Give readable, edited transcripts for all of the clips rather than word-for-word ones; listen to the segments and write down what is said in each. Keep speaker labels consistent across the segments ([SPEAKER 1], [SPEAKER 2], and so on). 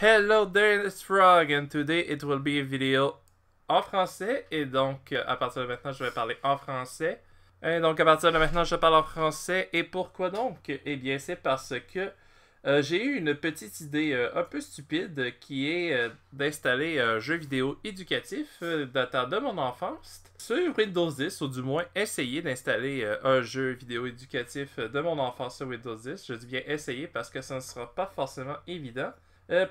[SPEAKER 1] Hello there, it's Frog, and today it will be a video en français. Et donc, à partir de maintenant, je vais parler en français. Et donc, à partir de maintenant, je parle en français. Et pourquoi donc? Eh bien, c'est parce que j'ai eu une petite idée un peu stupide qui est d'installer un jeu vidéo éducatif datant de mon enfance sur Windows 10, ou du moins essayer d'installer un jeu vidéo éducatif de mon enfance sur Windows 10. Je dis bien essayer parce que ça ne sera pas forcément évident.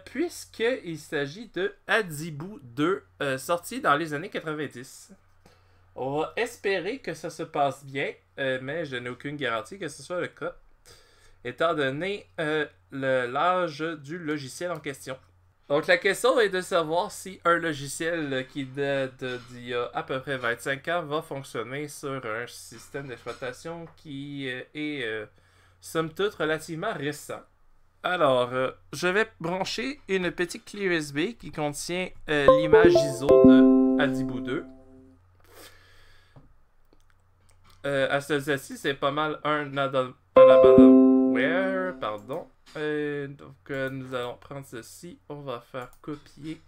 [SPEAKER 1] Puisqu'il s'agit de Hadibou 2, sorti dans les années 90. On va espérer que ça se passe bien, mais je n'ai aucune garantie que ce soit le cas, étant donné l'âge du logiciel en question. Donc la question est de savoir si un logiciel qui date d'il y a à peu près 25 ans va fonctionner sur un système d'exploitation qui est somme toute relativement récent. Alors, je vais brancher une petite clé USB qui contient l'image ISO de Hadibou 2. À ce ci c'est pas mal un abandonware, pardon. Donc, nous allons prendre ceci. On va faire copier.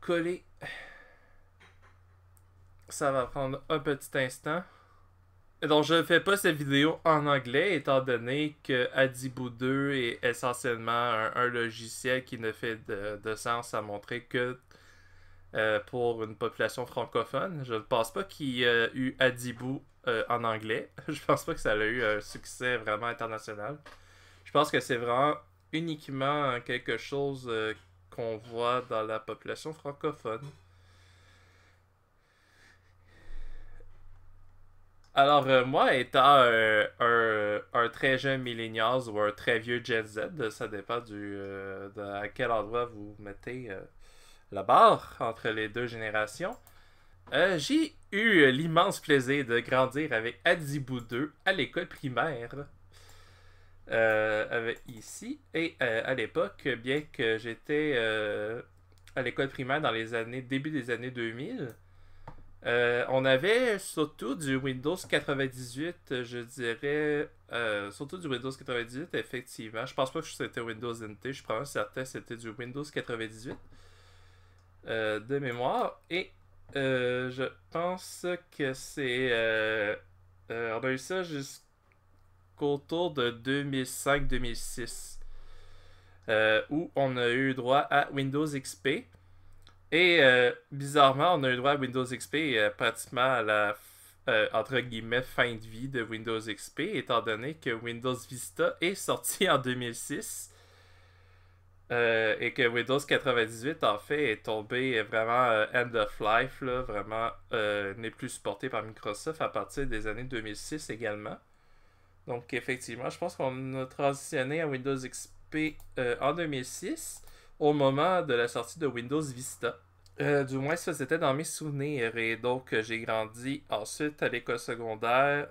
[SPEAKER 1] Coller. Ça va prendre un petit instant. Donc, je ne fais pas cette vidéo en anglais, étant donné que Hadibou 2 est essentiellement un logiciel qui ne fait de sens à montrer que pour une population francophone. Je ne pense pas qu'il y ait eu Hadibou en anglais. Je pense pas que ça a eu un succès vraiment international. Je pense que c'est vraiment uniquement quelque chose qu'on voit dans la population francophone. Alors, moi, étant un très jeune millennials ou un très vieux Gen Z, ça dépend de à quel endroit vous mettez la barre entre les deux générations, j'ai eu l'immense plaisir de grandir avec Hadibou 2 à l'école primaire. Avec ici. Et à l'époque, bien que j'étais à l'école primaire dans les années début des années 2000, on avait surtout du Windows 98, je dirais. Surtout du Windows 98, effectivement. Je pense pas que c'était Windows NT, je suis probablement certain que c'était du Windows 98 de mémoire. Et je pense que c'est. On a eu ça jusqu'au tour de 2005-2006, où on a eu droit à Windows XP. Et bizarrement, on a eu droit à Windows XP pratiquement à la entre guillemets fin de vie de Windows XP, étant donné que Windows Vista est sorti en 2006 et que Windows 98 en fait est tombé vraiment end of life, là, vraiment n'est plus supporté par Microsoft à partir des années 2006 également. Donc effectivement, je pense qu'on a transitionné à Windows XP en 2006 au moment de la sortie de Windows Vista. Du moins, ça c'était dans mes souvenirs. Et donc, j'ai grandi ensuite à l'école secondaire.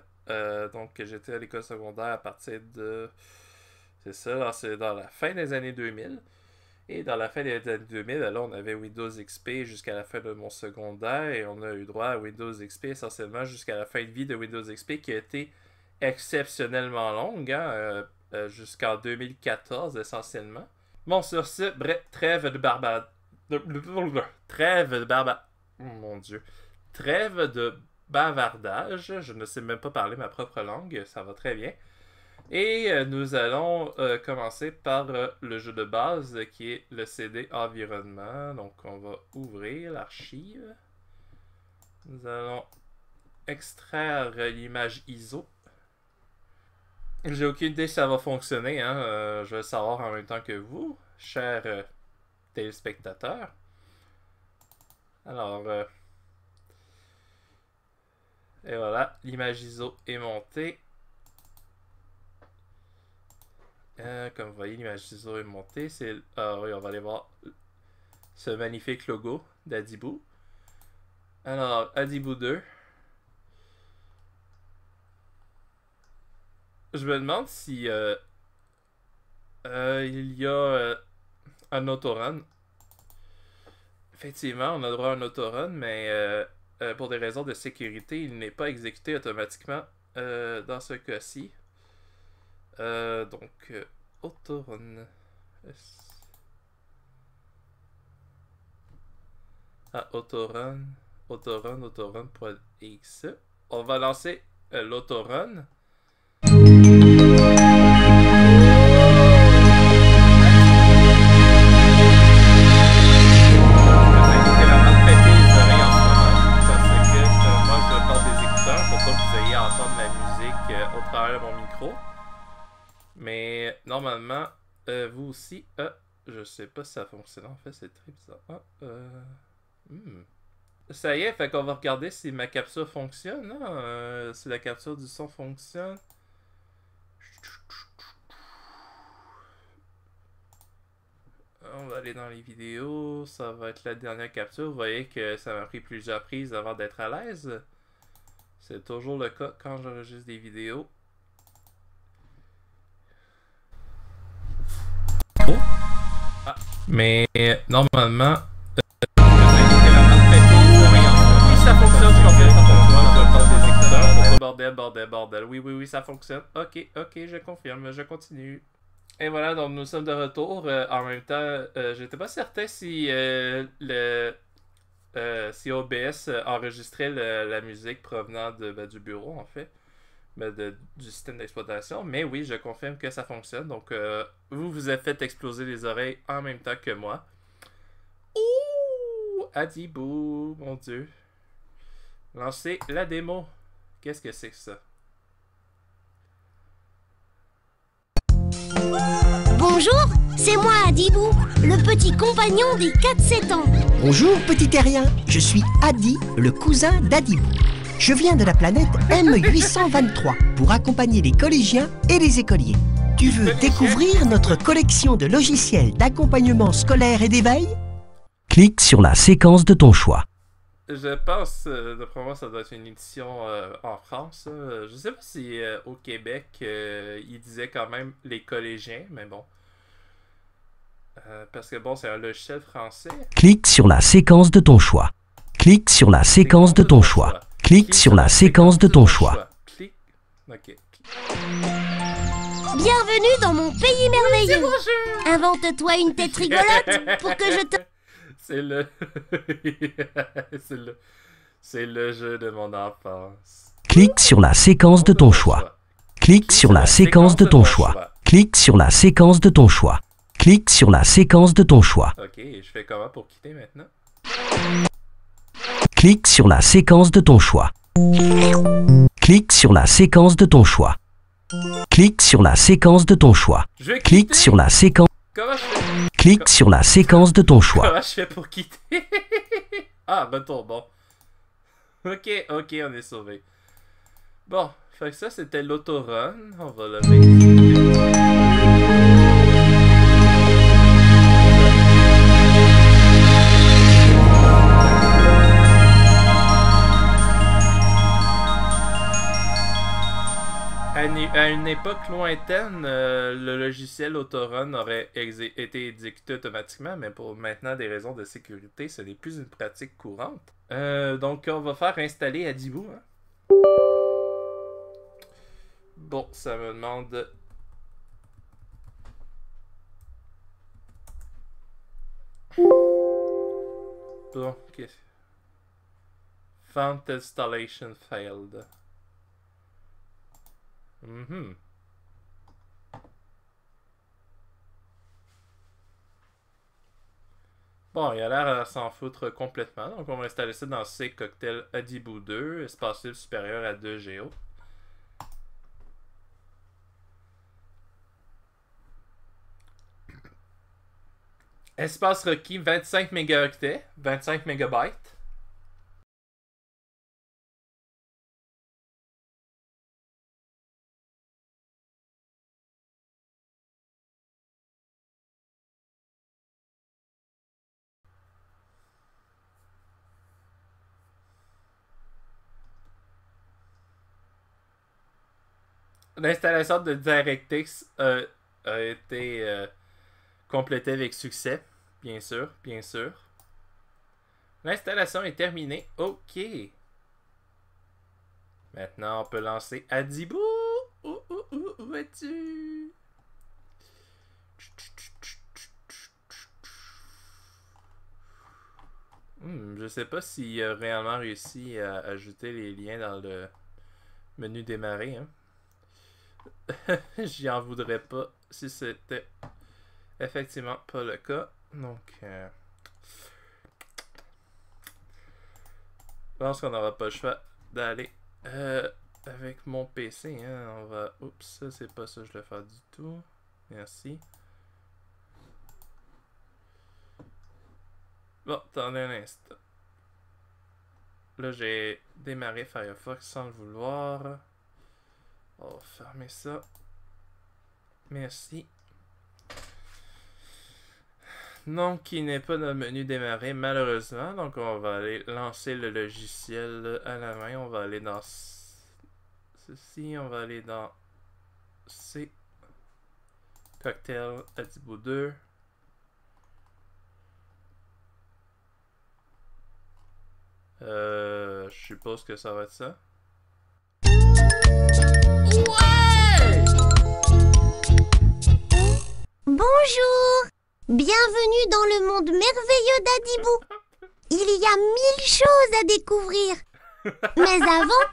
[SPEAKER 1] Donc, j'étais à l'école secondaire à partir de. C'est ça, c'est dans la fin des années 2000. Et dans la fin des années 2000, là, on avait Windows XP jusqu'à la fin de mon secondaire. Et on a eu droit à Windows XP essentiellement jusqu'à la fin de vie de Windows XP qui a été exceptionnellement longue, hein, jusqu'en 2014 essentiellement. Bon, sur ce, bref, trêve de barbade. Trêve de barbade. Mon Dieu. Trêve de bavardage. Je ne sais même pas parler ma propre langue. Ça va très bien. Et nous allons commencer par le jeu de base qui est le CD environnement. Donc, on va ouvrir l'archive. Nous allons extraire l'image ISO. J'ai aucune idée si ça va fonctionner, hein. Je vais le savoir en même temps que vous, chers téléspectateurs. Alors, et voilà, l'image ISO est montée. Comme vous voyez, l'image ISO est montée. Ah oui, on va aller voir ce magnifique logo d'Hadibou. Alors, Hadibou 2. Je me demande si il y a un autorun. Effectivement, on a droit à un autorun, mais pour des raisons de sécurité, il n'est pas exécuté automatiquement dans ce cas-ci. Autorun. Ah, Autorun. Autorun.exe. On va lancer l'Autorun. Au travers de mon micro. Mais normalement, vous aussi, je sais pas si ça fonctionne. En fait, c'est très bizarre. Ça y est, fait qu'on va regarder si ma capture fonctionne. Hein? Si la capture du son fonctionne. On va aller dans les vidéos. Ça va être la dernière capture. Vous voyez que ça m'a pris plusieurs prises avant d'être à l'aise. C'est toujours le cas quand j'enregistre des vidéos. Ah, mais normalement. Oui, ça fonctionne, je confirme, ça fonctionne. Je prends des écouteurs. Bordel. Oui, ça fonctionne. Ok, je confirme, je continue. Et voilà, donc nous sommes de retour. En même temps, j'étais pas certain si si OBS enregistrait la musique provenant du bureau, en fait. Du système d'exploitation. Mais oui, je confirme que ça fonctionne. Donc, vous avez fait exploser les oreilles en même temps que moi. Ouh! Adibou, mon Dieu. Lancez la démo. Qu'est-ce que c'est que ça?
[SPEAKER 2] Bonjour, c'est moi Adibou, le petit compagnon des 4-7 ans.
[SPEAKER 3] Bonjour petit terrien, je suis Adi, le cousin d'Adibou. Je viens de la planète M823 pour accompagner les collégiens et les écoliers. Tu veux découvrir notre collection de logiciels d'accompagnement scolaire et d'éveil? Clique sur la séquence de ton choix.
[SPEAKER 1] Je pense, d'après moi, ça doit être une édition en France. Je sais pas si au Québec, il disait quand même les collégiens, mais bon. Parce que bon, c'est un logiciel français.
[SPEAKER 3] Clique sur la séquence de ton choix. Clique sur la séquence de ton choix. Clique sur la séquence de ton choix.
[SPEAKER 1] Clique. Ok.
[SPEAKER 2] Bienvenue dans mon pays merveilleux. Invente-toi une tête rigolote pour que je te...
[SPEAKER 1] C'est le... c'est le jeu de mon enfance.
[SPEAKER 3] Clique sur la séquence de ton choix. Clique sur la séquence de ton choix. Clique sur la séquence de ton choix. Clique sur la séquence de ton choix.
[SPEAKER 1] Ok, je fais comment pour quitter maintenant?
[SPEAKER 3] Clique sur la séquence de ton choix. Clique sur la séquence de ton choix. Clique sur la séquence de ton choix. Clique sur la séquence.
[SPEAKER 1] Comment je fais?
[SPEAKER 3] Clique sur la séquence de ton choix.
[SPEAKER 1] Comment je fais pour quitter? Ah, retour, bon. Ok, on est sauvé. Bon, fait que ça c'était l'autorun. On va le vérifier. À une époque lointaine, le logiciel Autorun aurait été exécuté automatiquement, mais pour maintenant des raisons de sécurité, ce n'est plus une pratique courante. Donc on va faire installer Adibou. Hein. Bon, ça me demande... Bon, ok. Font installation failed. Bon, il a l'air à s'en foutre complètement. Donc, on va installer ça dans C cocktail Adibou 2, espace libre supérieur à 2 Go. Espace requis 25 mégaoctets, 25 mégabytes. L'installation de DirectX a été complétée avec succès, bien sûr. L'installation est terminée. Ok. Maintenant, on peut lancer Adibou. Où es-tu? Je sais pas s'il a réellement réussi à ajouter les liens dans le menu démarrer. Hein. J'y en voudrais pas si c'était effectivement pas le cas. Donc, je pense qu'on n'aura pas le choix d'aller avec mon PC. Hein. On va. Oups, ça c'est pas ça que je vais faire du tout. Merci. Bon, attendez un instant. Là, j'ai démarré Firefox sans le vouloir. On va fermer ça. Merci. Donc, il n'est pas dans le menu démarrer, malheureusement. Donc, on va aller lancer le logiciel à la main. On va aller dans ceci. On va aller dans C. Cocktail Adibou 2. Je suppose que ça va être ça. Ouais!
[SPEAKER 2] Bonjour! Bienvenue dans le monde merveilleux d'Adibou. Il y a 1000 choses à découvrir. Mais avant,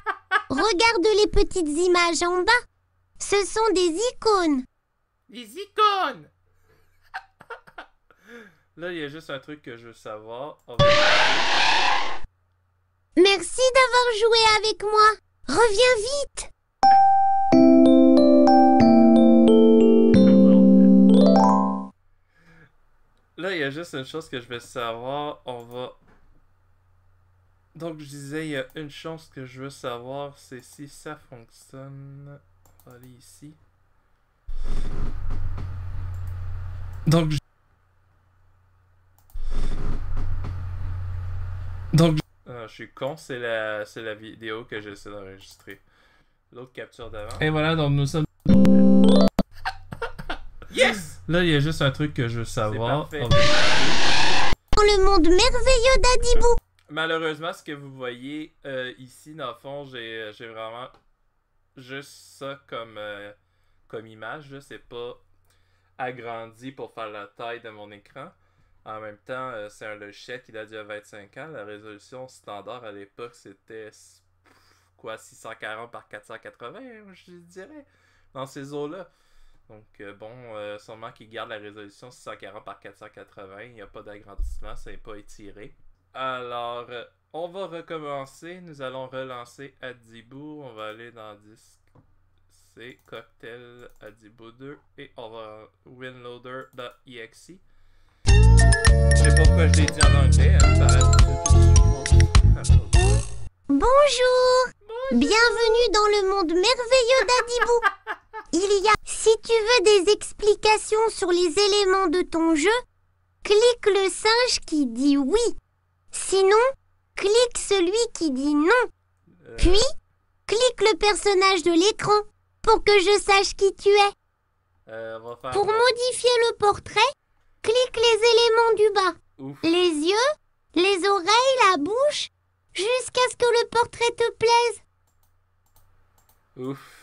[SPEAKER 2] regarde les petites images en bas. Ce sont des icônes.
[SPEAKER 1] Les icônes! Là, il y a juste un truc que je veux savoir.
[SPEAKER 2] Merci d'avoir joué avec moi. Reviens vite.
[SPEAKER 1] Là, il y a juste une chose que je veux savoir. On va... Donc, je disais, il y a une chose que je veux savoir, c'est si ça fonctionne. On va aller ici. Donc, je suis con, c'est la vidéo que j'essaie d'enregistrer. L'autre capture d'avant. Et voilà, donc nous sommes... Yes! Là, il y a juste un truc que je veux savoir.
[SPEAKER 2] Dans le monde merveilleux d'Adibou.
[SPEAKER 1] Malheureusement, ce que vous voyez ici, dans le fond, j'ai vraiment juste ça comme image. C'est pas agrandi pour faire la taille de mon écran. En même temps, c'est un logiciel qui date d'il y a 25 ans. La résolution standard à l'époque, c'était quoi, 640 par 480, je dirais, dans ces eaux-là. Donc, sûrement qu'il garde la résolution 640 par 480. Il n'y a pas d'agrandissement, ça n'est pas étiré. Alors, on va recommencer. Nous allons relancer Adibou. On va aller dans disque C, Cocktail Adibou 2. Et on va winloader.exe. Je sais pas pourquoi je l'ai dit en anglais.
[SPEAKER 2] Bonjour. Bienvenue dans le monde merveilleux d'Adibou. Il y a... Si tu veux des explications sur les éléments de ton jeu, clique le singe qui dit oui. Sinon, clique celui qui dit non. Puis, clique le personnage de l'écran pour que je sache qui tu es. Pour modifier le portrait, clique les éléments du bas.
[SPEAKER 1] Ouf.
[SPEAKER 2] Les yeux, les oreilles, la bouche, jusqu'à ce que le portrait te plaise.
[SPEAKER 1] Ouf.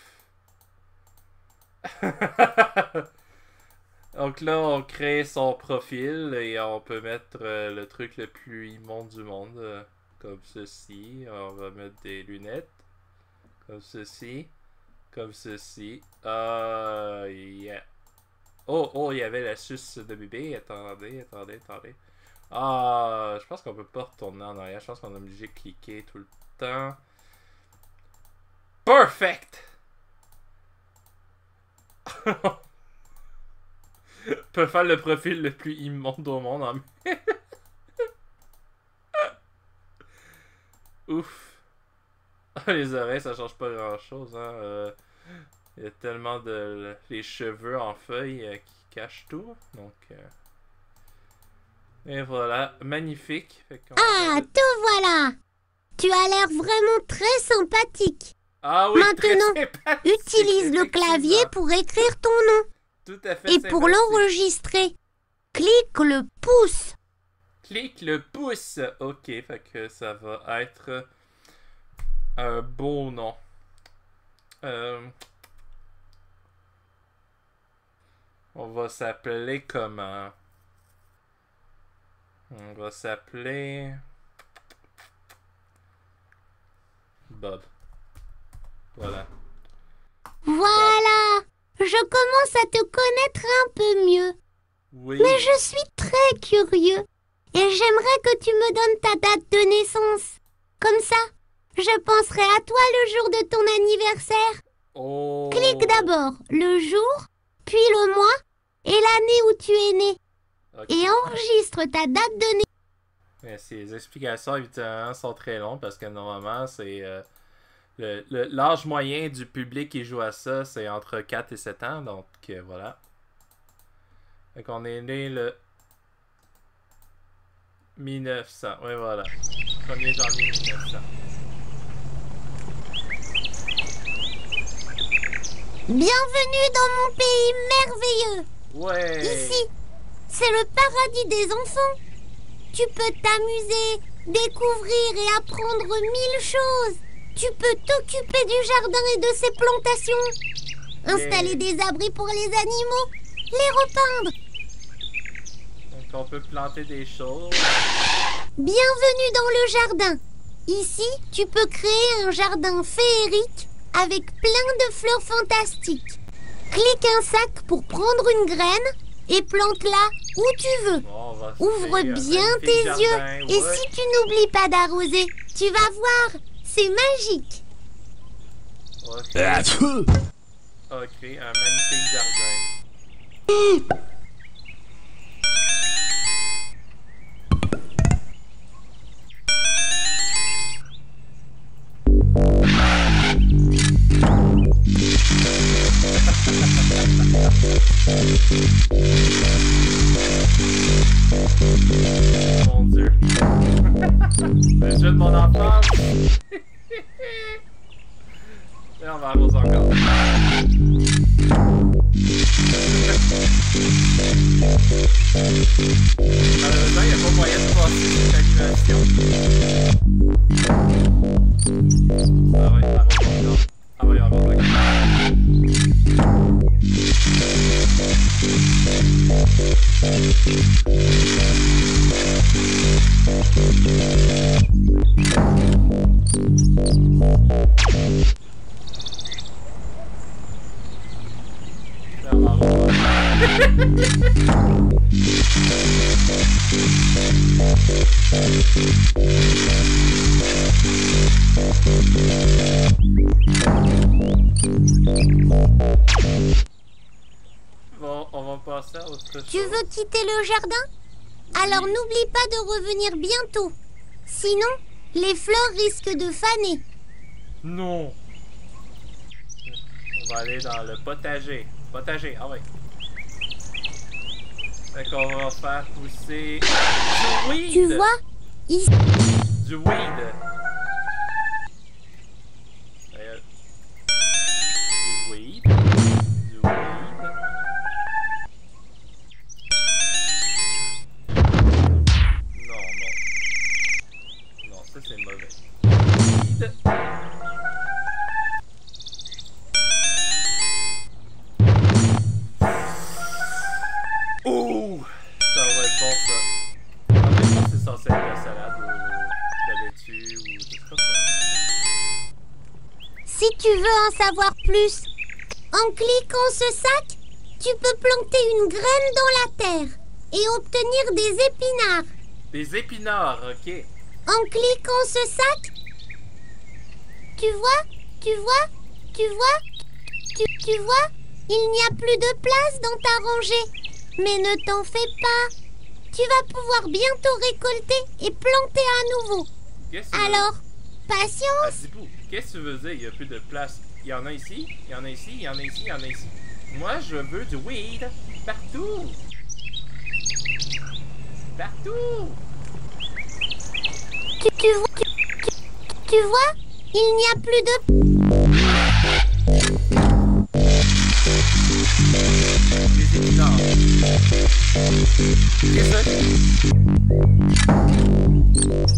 [SPEAKER 1] Donc là, on crée son profil et on peut mettre le truc le plus immonde du monde. Comme ceci. On va mettre des lunettes. Comme ceci. Comme ceci. Yeah. Oh, il y avait la suce de bébé. Attendez. Je pense qu'on peut pas retourner en arrière. Je pense qu'on est obligé de cliquer tout le temps. Perfect! Peut faire le profil le plus immonde au monde en Ouf. Les oreilles, ça change pas grand chose. Hein. Il y a tellement de... les cheveux en feuilles qui cachent tout. Donc... Et voilà. Magnifique.
[SPEAKER 2] Te voilà. Tu as l'air vraiment très sympathique.
[SPEAKER 1] Ah oui,
[SPEAKER 2] maintenant, utilise le clavier pour écrire ton nom.
[SPEAKER 1] Tout à fait.
[SPEAKER 2] Et pour l'enregistrer, clique le pouce.
[SPEAKER 1] Clique le pouce. Ok, fait que ça va être un beau nom. On va s'appeler comment? On va s'appeler... Bob. Voilà.
[SPEAKER 2] Voilà. Je commence à te connaître un peu mieux.
[SPEAKER 1] Oui.
[SPEAKER 2] Mais je suis très curieux. Et j'aimerais que tu me donnes ta date de naissance. Comme ça, je penserai à toi le jour de ton anniversaire.
[SPEAKER 1] Oh.
[SPEAKER 2] Clique d'abord le jour, puis le mois et l'année où tu es né.
[SPEAKER 1] Ok.
[SPEAKER 2] Et enregistre ta date de naissance.
[SPEAKER 1] Mais ces explications, évidemment, sont très longues parce que normalement, c'est... l'âge moyen du public qui joue à ça, c'est entre 4 et 7 ans. Donc, voilà. Fait qu'on est né le 1900. Oui, voilà. 1er janvier 1900.
[SPEAKER 2] Bienvenue dans mon pays merveilleux.
[SPEAKER 1] Ouais!
[SPEAKER 2] Ici, c'est le paradis des enfants. Tu peux t'amuser, découvrir et apprendre 1000 choses. Tu peux t'occuper du jardin et de ses plantations. Installer des abris pour les animaux, les repeindre.
[SPEAKER 1] Donc, on peut planter des choses.
[SPEAKER 2] Bienvenue dans le jardin. Ici, tu peux créer un jardin féerique avec plein de fleurs fantastiques. Clique un sac pour prendre une graine et plante-la où tu veux.
[SPEAKER 1] Bon, on va se
[SPEAKER 2] Ouvre
[SPEAKER 1] créer un
[SPEAKER 2] bien
[SPEAKER 1] magnifique
[SPEAKER 2] tes
[SPEAKER 1] jardin,
[SPEAKER 2] yeux et
[SPEAKER 1] ouais.
[SPEAKER 2] si tu n'oublies pas d'arroser, tu vas voir, c'est magique.
[SPEAKER 1] On va créer un magnifique jardin. Mon Dieu. Le jeu de mon enfance. Là, on va arroser encore. Malheureusement, il n'y a pas moyen de passer cette animation. Ah ouais, arrose encore. Ah ouais, arrose encore. Là, on arrose Bon, on va passer à autre chose.
[SPEAKER 2] Tu veux quitter le jardin? Alors n'oublie pas de revenir bientôt. Sinon, les fleurs risquent de faner.
[SPEAKER 1] Non! On va aller dans le potager. Potager, ah ouais. Fait qu'on va faire pousser du weed!
[SPEAKER 2] Tu vois? Ici,
[SPEAKER 1] Du weed! Du weed. Du weed. Non, non. Non, ça c'est mauvais. Weed. Ouh! Ça va être bon ça. En fait, je pense que c'est censé être la salade ou la laitue ou je sais pas quoi.
[SPEAKER 2] si tu veux en savoir plus, en cliquant ce sac, tu peux planter une graine dans la terre et obtenir des épinards.
[SPEAKER 1] Des épinards, ok.
[SPEAKER 2] En cliquant ce sac, tu vois, tu vois, il n'y a plus de place dans ta rangée. Mais ne t'en fais pas. Tu vas pouvoir bientôt récolter et planter à nouveau.
[SPEAKER 1] Qu'est-ce que tu
[SPEAKER 2] Alors, patience.
[SPEAKER 1] Adibou, qu'est-ce que tu veux dire? Il y a plus de place. Il y en a ici, il y en a ici, il y en a ici, il y en a ici. Moi, je veux du weed partout. Partout.
[SPEAKER 2] Tu vois, il n'y a plus de...
[SPEAKER 1] Des épinards. Qu'est-ce que c'est?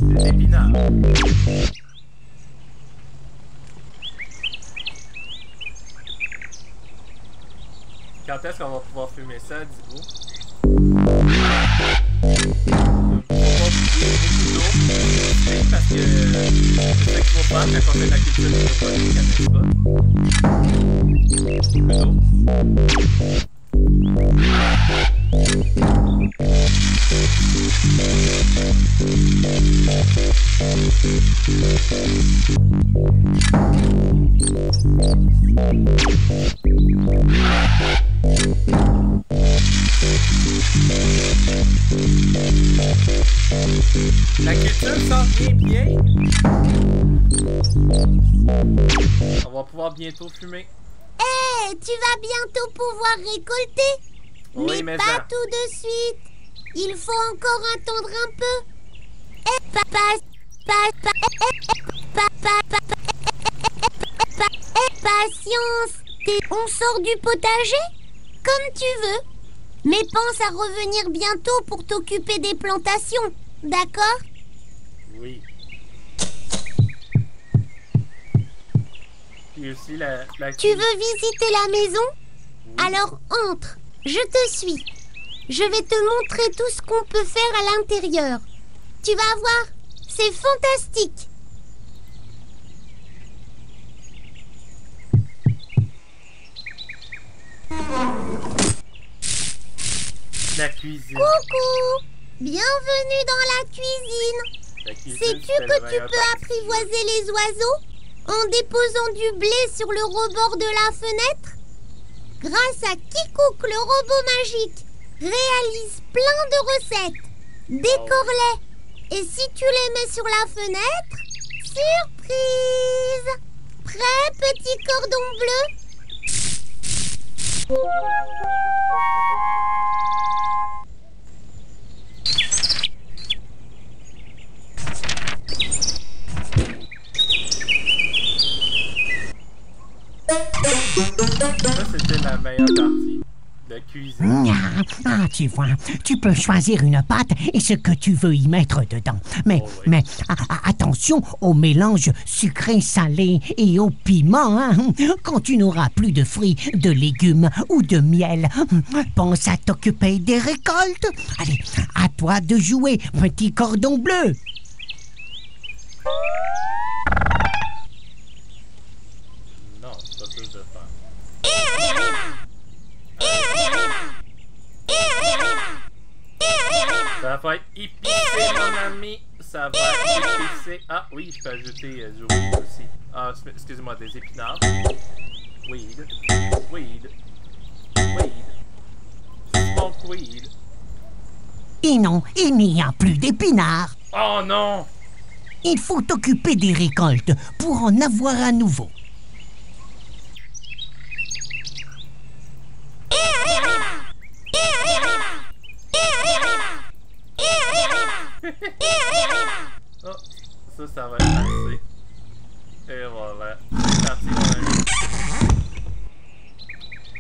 [SPEAKER 1] Des épinards. Quand est-ce qu'on va pouvoir fumer ça, dis-vous? Faut pas oublier beaucoup d'eau, parce c'est ça qu'il faut faire quand on fait de la culture hydroponique, n'est-ce pas? La culture s'en vient bien. On va pouvoir bientôt fumer.
[SPEAKER 2] Hé, tu vas bientôt pouvoir récolter.
[SPEAKER 1] Oui,
[SPEAKER 2] mais
[SPEAKER 1] mais
[SPEAKER 2] pas
[SPEAKER 1] ça.
[SPEAKER 2] tout de suite. Il faut encore attendre un peu. Patience. On sort du potager? Comme tu veux. Mais pense à revenir bientôt pour t'occuper des plantations. D'accord?
[SPEAKER 1] Oui. Puis aussi la
[SPEAKER 2] Tu veux visiter la maison?
[SPEAKER 1] Oui.
[SPEAKER 2] Alors entre. Je te suis. Je vais te montrer tout ce qu'on peut faire à l'intérieur. Tu vas voir, c'est fantastique.
[SPEAKER 1] La cuisine.
[SPEAKER 2] Coucou! Bienvenue dans la cuisine.
[SPEAKER 1] La cuisine,
[SPEAKER 2] Sais-tu
[SPEAKER 1] c'était la
[SPEAKER 2] que tu
[SPEAKER 1] meilleure
[SPEAKER 2] peux
[SPEAKER 1] partie.
[SPEAKER 2] apprivoiser les oiseaux en déposant du blé sur le rebord de la fenêtre? Grâce à Kikouk, le robot magique, réalise plein de recettes. Décore-les. Et si tu les mets sur la fenêtre, surprise! Prêt, petit cordon bleu?
[SPEAKER 1] Ça, c'était la meilleure partie. La cuisine.
[SPEAKER 3] Tu vois, tu peux choisir une pâte et ce que tu veux y mettre dedans. Mais,
[SPEAKER 1] Oh oui.
[SPEAKER 3] mais attention au mélange sucré-salé et au piment. Hein. Quand tu n'auras plus de fruits, de légumes ou de miel, pense à t'occuper des récoltes. Allez, à toi de jouer, petit cordon bleu.
[SPEAKER 1] Non, c'est pas ça que je veux faire. Ça va être épicé, mon ami. Ça va être épicé. Ah oui, je peux ajouter du weed aussi. Ah, excusez-moi, des épinards. Weed. Weed. Weed. Smoke weed.
[SPEAKER 3] Et non, il n'y a plus d'épinards.
[SPEAKER 1] Oh non!
[SPEAKER 3] Il faut t'occuper des récoltes pour en avoir à nouveau.
[SPEAKER 1] Oh, ça va être assez. Et voilà. C'est parti, mon ami.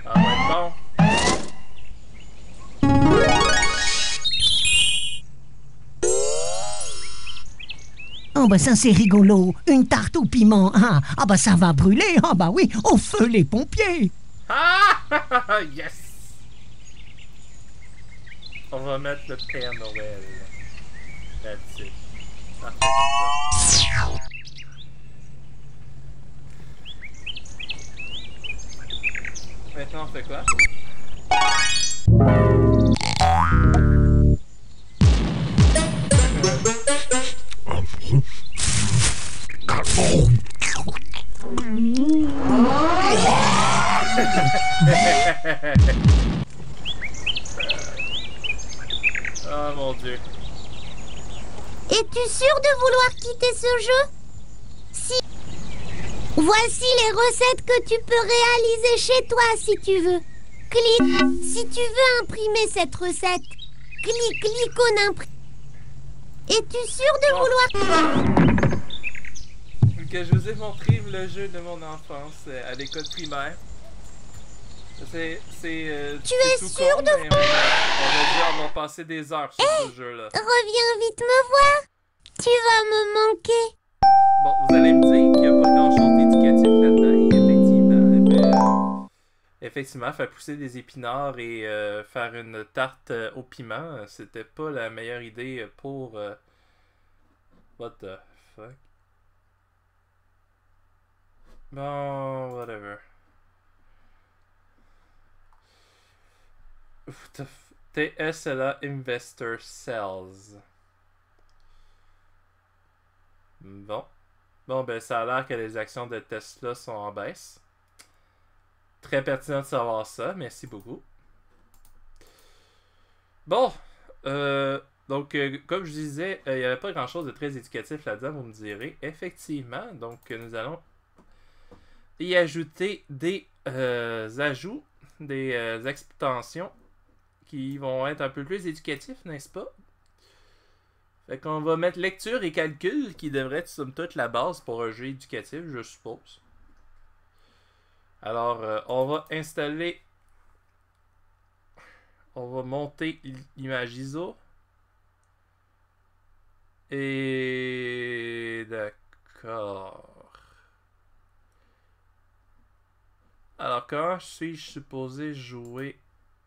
[SPEAKER 1] Ça va être bon.
[SPEAKER 3] Oh bah ça c'est rigolo, une tarte au piment. Ah bah ça va brûler, ah bah oui, au feu les pompiers.
[SPEAKER 1] Ah! Yes! On va mettre le Père Noël. That's it. Parfait comme ça. Maintenant, on fait quoi? Oh mon Dieu.
[SPEAKER 2] Es-tu sûr de vouloir quitter ce jeu? Si... Voici les recettes que tu peux réaliser chez toi si tu veux. Clique. Si tu veux imprimer cette recette, clique l'icône imprimée. Es-tu sûr de vouloir...
[SPEAKER 1] Que je vous ai montré le jeu de mon enfance à l'école primaire. Tu es
[SPEAKER 2] sûr de...
[SPEAKER 1] On va dire on va passer des heures sur ce jeu-là.
[SPEAKER 2] Reviens vite me voir. Tu vas me manquer.
[SPEAKER 1] Bon, vous allez me dire qu'il n'y a pas grand-chose d'éducatif là-dedans. Effectivement, faire pousser des épinards et faire une tarte au piment, c'était pas la meilleure idée pour... What the fuck? Bon, whatever. TSLA Investor Sales. Bon. Bon, ben ça a l'air que les actions de Tesla sont en baisse. Très pertinent de savoir ça. Merci beaucoup. Bon. Donc, comme je disais, il n'y avait pas grand-chose de très éducatif là-dedans, vous me direz. Effectivement, donc nous allons y ajouter des ajouts, des extensions qui vont être un peu plus éducatifs, n'est-ce pas? Fait qu'on va mettre lecture et calcul, qui devrait être somme toute la base pour un jeu éducatif, je suppose. Alors, on va installer... On va monter l'image ISO. Et... D'accord. Alors, comment suis-je supposé jouer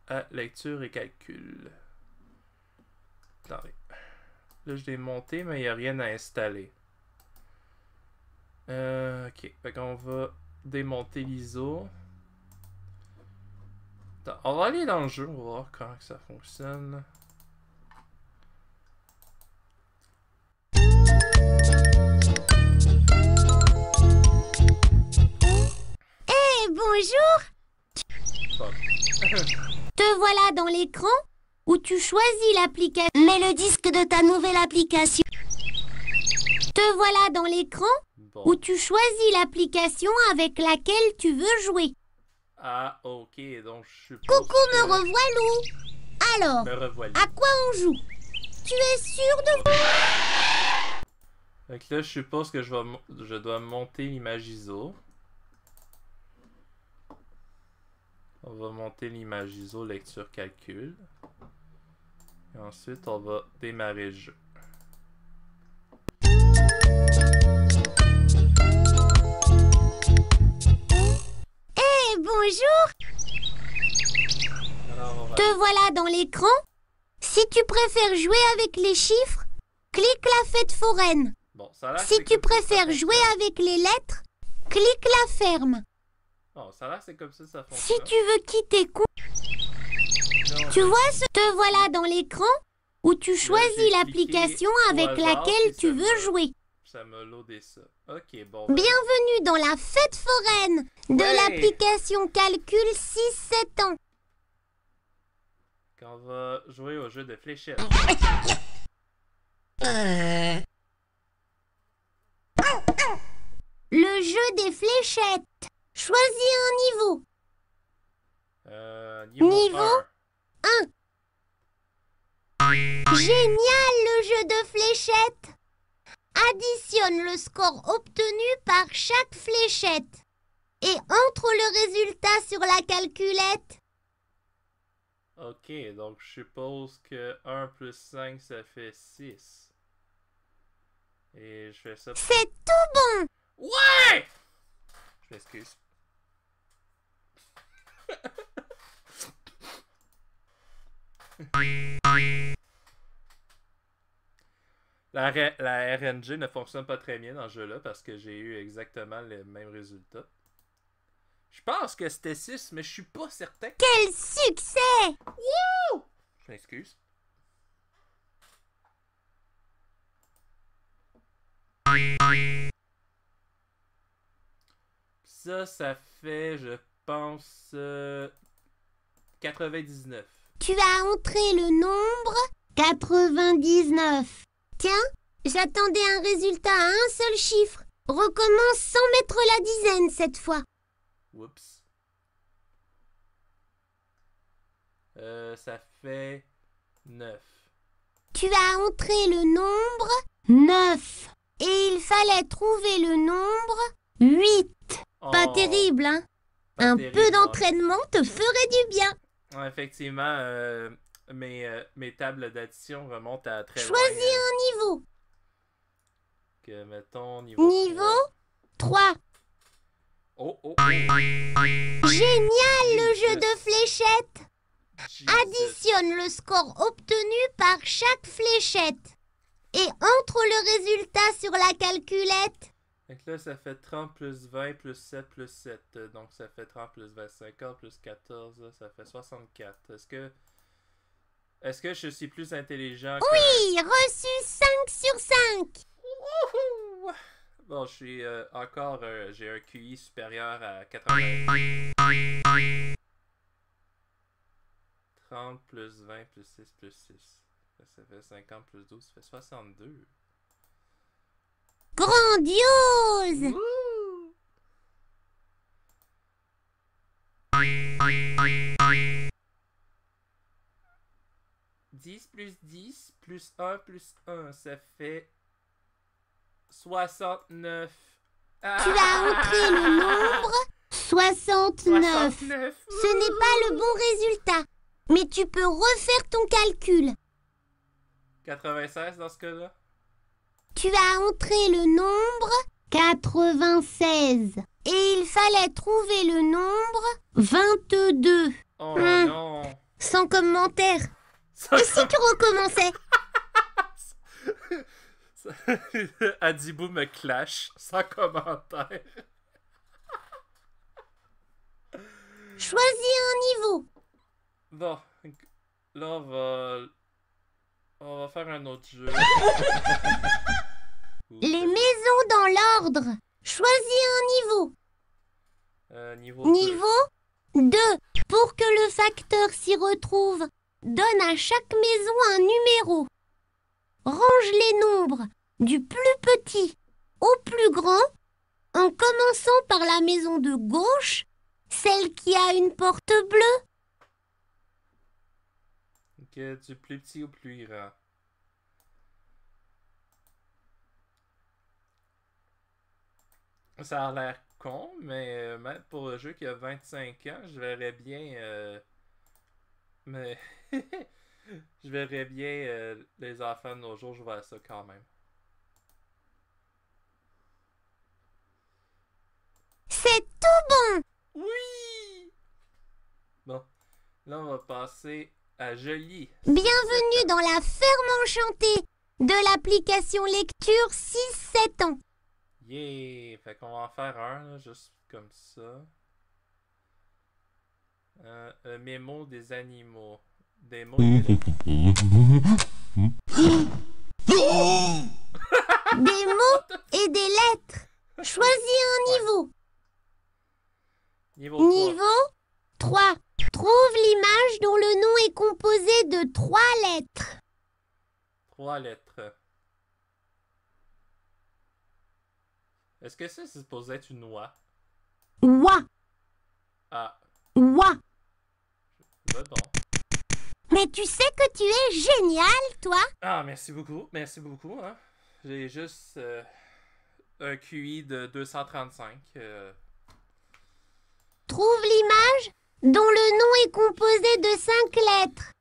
[SPEAKER 1] à lecture et calcul? Attendez. Là, je l'ai monté, mais il n'y a rien à installer. Ok. Fait qu'on va démonter l'ISO. On va aller dans le jeu, on va voir comment ça fonctionne.
[SPEAKER 2] Hey, bonjour! Te voilà dans l'écran où tu choisis l'application. Mets le disque de ta nouvelle application. Te voilà dans l'écran où tu choisis l'application avec laquelle tu veux jouer.
[SPEAKER 1] Ah, ok, donc je suppose
[SPEAKER 2] Coucou, me revoilà. Alors,
[SPEAKER 1] me revoilà.
[SPEAKER 2] à quoi on joue? Tu es sûr de...
[SPEAKER 1] Fait que là, je suppose que je dois monter l'image ISO. On va monter l'image ISO, lecture, calcul. Et ensuite, on va démarrer le jeu.
[SPEAKER 2] Hey, bonjour!
[SPEAKER 1] Alors,
[SPEAKER 2] Te voilà dans l'écran. Si tu préfères jouer avec les chiffres, clique la fête foraine.
[SPEAKER 1] bon, ça a l'air
[SPEAKER 2] Si
[SPEAKER 1] c'est
[SPEAKER 2] tu
[SPEAKER 1] comme ça que ça
[SPEAKER 2] préfères jouer
[SPEAKER 1] fonctionne.
[SPEAKER 2] avec les lettres, clique la ferme.
[SPEAKER 1] Bon, ça a l'air c'est comme ça que ça
[SPEAKER 2] Si
[SPEAKER 1] fonctionne.
[SPEAKER 2] tu veux quitter
[SPEAKER 1] Non,
[SPEAKER 2] tu vois ce... Te voilà dans l'écran où tu choisis
[SPEAKER 1] j'ai
[SPEAKER 2] l'application
[SPEAKER 1] cliqué au
[SPEAKER 2] avec
[SPEAKER 1] hasard,
[SPEAKER 2] laquelle
[SPEAKER 1] puis
[SPEAKER 2] tu
[SPEAKER 1] ça
[SPEAKER 2] veux
[SPEAKER 1] m'a-
[SPEAKER 2] jouer.
[SPEAKER 1] Ça m'a loadé ça. Ok, bon. ben,
[SPEAKER 2] Bienvenue dans la fête foraine de
[SPEAKER 1] Ouais.
[SPEAKER 2] l'application Calcul 6-7 ans.
[SPEAKER 1] on va jouer au jeu de fléchettes.
[SPEAKER 2] Le jeu des fléchettes. Choisis un niveau. Niveau
[SPEAKER 1] un.
[SPEAKER 2] Génial, le jeu de fléchettes. Additionne le score obtenu par chaque fléchette et entre le résultat sur la calculette.
[SPEAKER 1] Ok, donc je suppose que 1 plus 5, ça fait 6. Et je fais ça...
[SPEAKER 2] C'est tout bon.
[SPEAKER 1] Ouais! Je m'excuse. La RNG ne fonctionne pas très bien dans ce jeu-là parce que j'ai eu exactement le même résultat. Je pense que c'était 6, mais je suis pas certain.
[SPEAKER 2] Quel succès!
[SPEAKER 1] Je m'excuse. Ça fait, je pense, 99.
[SPEAKER 2] Tu as entré le nombre 99. Tiens, j'attendais un résultat à un seul chiffre. Recommence sans mettre la dizaine cette fois.
[SPEAKER 1] Oups. Ça fait 9.
[SPEAKER 2] Tu as entré le nombre 9. Et il fallait trouver le nombre 8. Pas
[SPEAKER 1] Oh,
[SPEAKER 2] terrible, hein?
[SPEAKER 1] pas
[SPEAKER 2] Un
[SPEAKER 1] terrible,
[SPEAKER 2] peu
[SPEAKER 1] hein.
[SPEAKER 2] d'entraînement te ferait du bien.
[SPEAKER 1] Ouais, effectivement, mes tables d'addition remontent à très
[SPEAKER 2] Choisis
[SPEAKER 1] loin.
[SPEAKER 2] un niveau.
[SPEAKER 1] Que, mettons, niveau
[SPEAKER 2] Niveau 3.
[SPEAKER 1] Oh, oh, oh.
[SPEAKER 2] Génial, le jeu de fléchettes.
[SPEAKER 1] Jesus.
[SPEAKER 2] Additionne le score obtenu par chaque fléchette et entre le résultat sur la calculette.
[SPEAKER 1] Fait que là, ça fait 30 plus 20 plus 7 plus 7. Donc, ça fait 30 plus 20, 50 plus 14, ça fait 64. Est-ce que je suis plus intelligent que...
[SPEAKER 2] Oui, reçu 5 sur 5.
[SPEAKER 1] Wouhou! Bon, je suis encore... j'ai un QI supérieur à 80. 30 plus 20 plus 6 plus 6. Ça fait 50 plus 12, ça fait 62.
[SPEAKER 2] Grandiose!
[SPEAKER 1] Wouh! Dix plus 10 plus 1 plus 1, ça fait 69. Ah!
[SPEAKER 2] Tu as entré le nombre 69.
[SPEAKER 1] 69.
[SPEAKER 2] Ce n'est pas le bon résultat, mais tu peux refaire ton calcul.
[SPEAKER 1] 96 dans ce cas-là?
[SPEAKER 2] Tu as entré le nombre 96 et il fallait trouver le nombre 22.
[SPEAKER 1] Oh non!
[SPEAKER 2] Sans commentaire.
[SPEAKER 1] Ça,
[SPEAKER 2] Et si tu recommençais?
[SPEAKER 1] Adibou me clash sans commentaire.
[SPEAKER 2] Choisis un niveau.
[SPEAKER 1] Bon, là on va faire un autre jeu.
[SPEAKER 2] Les maisons dans l'ordre. Choisis un niveau.
[SPEAKER 1] Niveau 2.
[SPEAKER 2] Niveau 2. Pour que le facteur s'y retrouve, donne à chaque maison un numéro. Range les nombres du plus petit au plus grand en commençant par la maison de gauche, celle qui a une porte bleue.
[SPEAKER 1] Ok, du plus petit au plus grand. Ça a l'air con, mais même pour le jeu qui a 25 ans, je verrais bien... mais... je verrais bien les enfants de nos jours jouer à ça quand même.
[SPEAKER 2] C'est tout bon!
[SPEAKER 1] Oui! Bon, là on va passer à Joli.
[SPEAKER 2] Bienvenue dans la ferme enchantée de l'application lecture 6-7 ans.
[SPEAKER 1] Yeah! Fait qu'on va en faire un, là, juste comme ça. Mémo des animaux. Des mots et des
[SPEAKER 2] Des mots et des lettres. Choisis un niveau.
[SPEAKER 1] Niveau 3.
[SPEAKER 2] Niveau 3. Trouve l'image dont le nom est composé de 3 lettres.
[SPEAKER 1] 3 lettres. Est-ce que ça, c'est supposé être une oie?
[SPEAKER 2] Oie,
[SPEAKER 1] Ah,
[SPEAKER 2] oie.
[SPEAKER 1] bah bon.
[SPEAKER 2] Mais tu sais que tu es génial, toi.
[SPEAKER 1] Ah, merci beaucoup, hein. J'ai juste un QI de 235.
[SPEAKER 2] Trouve l'image dont le nom est composé de 5 lettres.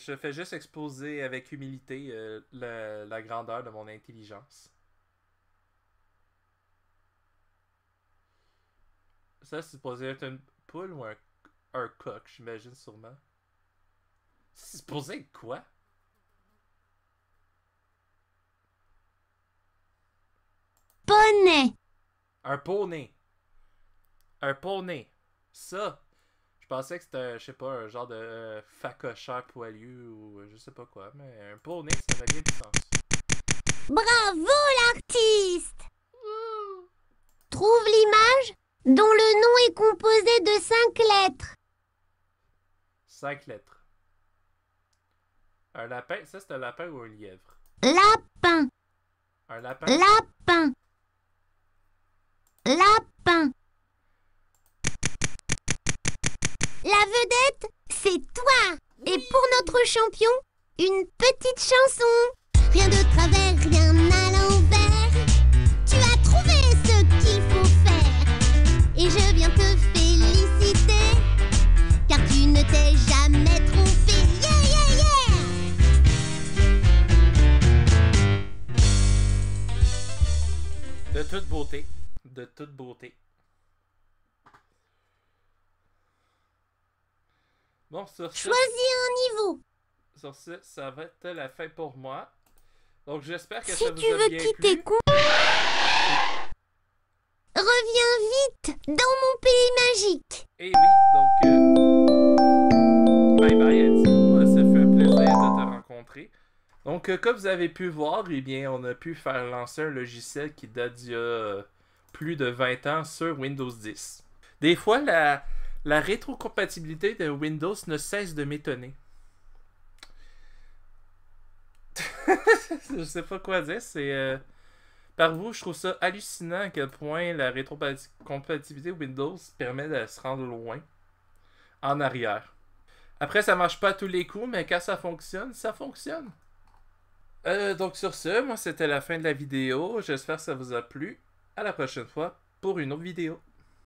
[SPEAKER 1] Je fais juste exposer avec humilité la grandeur de mon intelligence. Ça, c'est supposé être une poule ou un coq, j'imagine sûrement. C'est supposé être quoi?
[SPEAKER 2] Poney.
[SPEAKER 1] Un poney. Un poney. Ça, je pensais que c'était, je sais pas, un genre de facochère poilu ou je sais pas quoi, mais un poney, ça avait bien du sens.
[SPEAKER 2] Bravo l'artiste. Trouve l'image dont le nom est composé de 5 lettres.
[SPEAKER 1] 5 lettres. Un lapin, ça c'est un lapin ou un lièvre?
[SPEAKER 2] Lapin,
[SPEAKER 1] Un lapin?
[SPEAKER 2] lapin, lapin. La vedette, c'est toi. Et pour notre champion, une petite chanson. Rien de travers, rien à l'envers. Tu as trouvé ce qu'il faut faire. Et je viens te féliciter, car tu ne t'es jamais trompé. Yeah, yeah, yeah.
[SPEAKER 1] De toute beauté. De toute beauté. Bon, sur ce,
[SPEAKER 2] Choisis un niveau.
[SPEAKER 1] ça va être la fin pour moi. Donc j'espère que
[SPEAKER 2] Si
[SPEAKER 1] ça vous
[SPEAKER 2] tu
[SPEAKER 1] a
[SPEAKER 2] veux
[SPEAKER 1] bien
[SPEAKER 2] quitter
[SPEAKER 1] plu.
[SPEAKER 2] reviens vite dans mon pays magique.
[SPEAKER 1] Et oui, donc bye bye Adi, ça fait un plaisir de te rencontrer. Donc comme vous avez pu voir, eh bien on a pu faire lancer un logiciel qui date d'il y a plus de 20 ans sur Windows 10. Des fois la rétrocompatibilité de Windows ne cesse de m'étonner. Je sais pas quoi dire, c'est par vous, je trouve ça hallucinant à quel point la rétrocompatibilité Windows permet de se rendre loin en arrière. Après, ça marche pas à tous les coups, mais quand ça fonctionne, ça fonctionne. Donc sur ce, moi c'était la fin de la vidéo. J'espère que ça vous a plu. À la prochaine fois pour une autre vidéo.